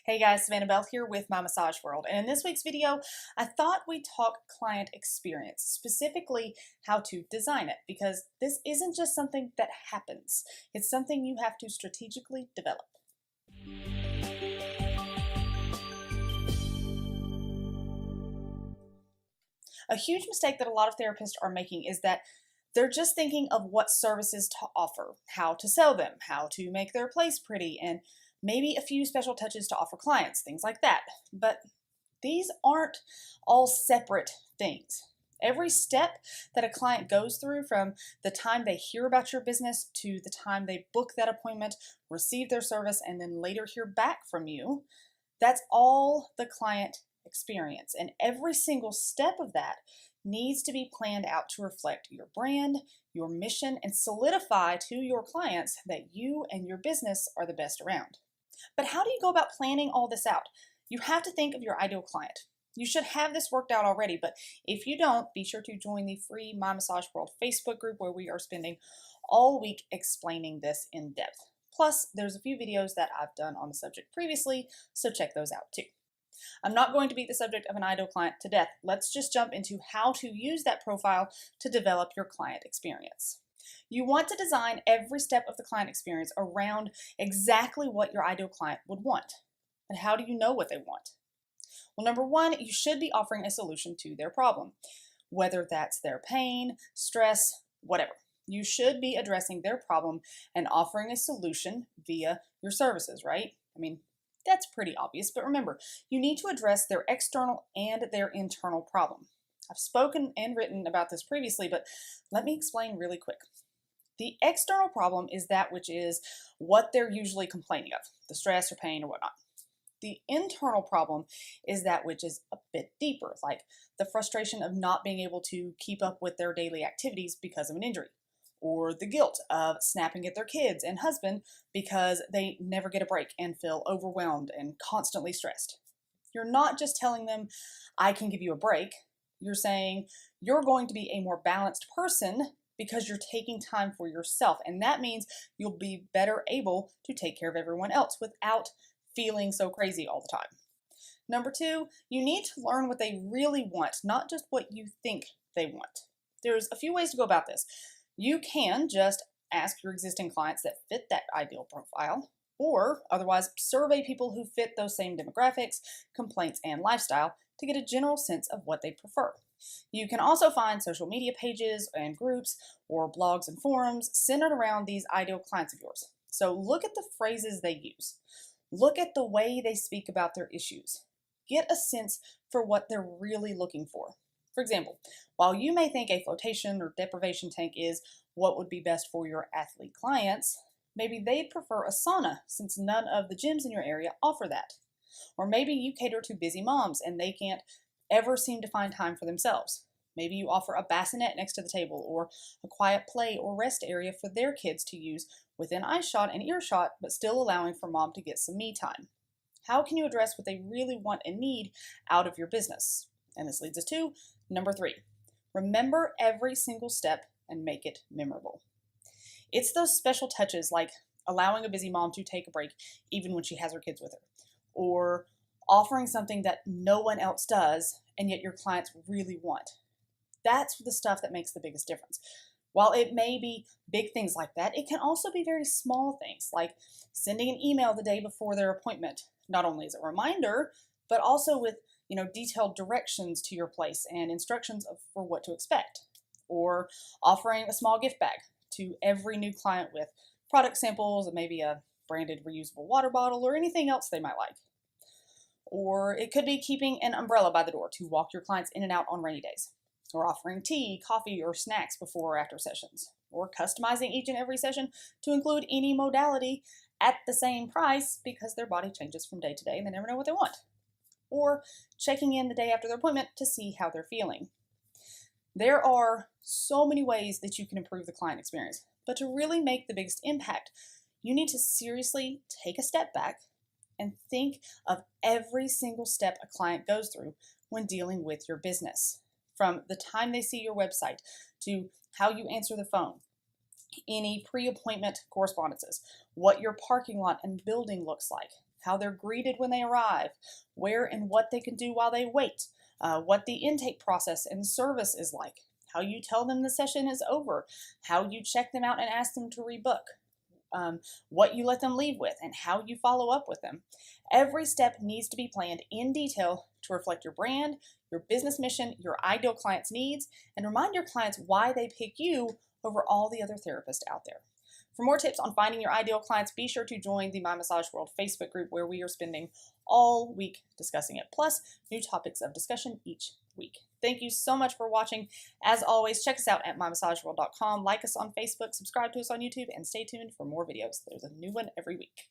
Hey guys, Savannah Bell here with My Massage World, and in this week's video, I thought we'd talk client experience, specifically how to design it, because this isn't just something that happens, it's something you have to strategically develop. A huge mistake that a lot of therapists are making is that they're just thinking of what services to offer, how to sell them, how to make their place pretty, and maybe a few special touches to offer clients, things like that. But these aren't all separate things. Every step that a client goes through, from the time they hear about your business to the time they book that appointment, receive their service, and then later hear back from you, that's all the client experience. And every single step of that needs to be planned out to reflect your brand, your mission, and solidify to your clients that you and your business are the best around. But how do you go about planning all this out? You have to think of your ideal client. You should have this worked out already, but if you don't, be sure to join the free My Massage World Facebook group, where we are spending all week explaining this in depth. Plus, there's a few videos that I've done on the subject previously, so check those out too. I'm not going to beat the subject of an ideal client to death. Let's just jump into how to use that profile to develop your client experience. You want to design every step of the client experience around exactly what your ideal client would want. And how do you know what they want? Well, number one, you should be offering a solution to their problem, whether that's their pain, stress, whatever. You should be addressing their problem and offering a solution via your services, right? That's pretty obvious, but remember, you need to address their external and their internal problem. I've spoken and written about this previously, but let me explain really quick. The external problem is that which is what they're usually complaining of, the stress or pain or whatnot. The internal problem is that which is a bit deeper, like the frustration of not being able to keep up with their daily activities because of an injury, or the guilt of snapping at their kids and husband because they never get a break and feel overwhelmed and constantly stressed. You're not just telling them, I can give you a break. You're saying you're going to be a more balanced person because you're taking time for yourself. And that means you'll be better able to take care of everyone else without feeling so crazy all the time. Number two, you need to learn what they really want, not just what you think they want. There's a few ways to go about this. You can just ask your existing clients that fit that ideal profile, or otherwise survey people who fit those same demographics, complaints, and lifestyle to get a general sense of what they prefer. You can also find social media pages and groups or blogs and forums centered around these ideal clients of yours. So look at the phrases they use. Look at the way they speak about their issues. Get a sense for what they're really looking for. For example, while you may think a flotation or deprivation tank is what would be best for your athlete clients, maybe they'd prefer a sauna since none of the gyms in your area offer that. Or maybe you cater to busy moms and they can't ever seem to find time for themselves. Maybe you offer a bassinet next to the table, or a quiet play or rest area for their kids to use within eyeshot and earshot, but still allowing for mom to get some me time. How can you address what they really want and need out of your business? And this leads us to number three. Remember every single step and make it memorable. It's those special touches, like allowing a busy mom to take a break even when she has her kids with her, or offering something that no one else does and yet your clients really want. That's the stuff that makes the biggest difference. While it may be big things like that, it can also be very small things, like sending an email the day before their appointment, not only as a reminder, but also with detailed directions to your place and instructions for what to expect, or offering a small gift bag to every new client with product samples and maybe a branded reusable water bottle or anything else they might like. Or it could be keeping an umbrella by the door to walk your clients in and out on rainy days, or offering tea, coffee, or snacks before or after sessions, or customizing each and every session to include any modality at the same price because their body changes from day to day and they never know what they want, or checking in the day after their appointment to see how they're feeling. There are so many ways that you can improve the client experience, but to really make the biggest impact, you need to seriously take a step back and think of every single step a client goes through when dealing with your business. From the time they see your website to how you answer the phone, any pre-appointment correspondences, what your parking lot and building looks like, how they're greeted when they arrive, where and what they can do while they wait, what the intake process and service is like, how you tell them the session is over, how you check them out and ask them to rebook, what you let them leave with, and how you follow up with them. Every step needs to be planned in detail to reflect your brand, your business mission, your ideal client's needs, and remind your clients why they pick you over all the other therapists out there. For more tips on finding your ideal clients, be sure to join the My Massage World Facebook group, where we are spending all week discussing it, plus new topics of discussion each week. Thank you so much for watching. As always, check us out at mymassageworld.com, like us on Facebook, subscribe to us on YouTube, and stay tuned for more videos. There's a new one every week.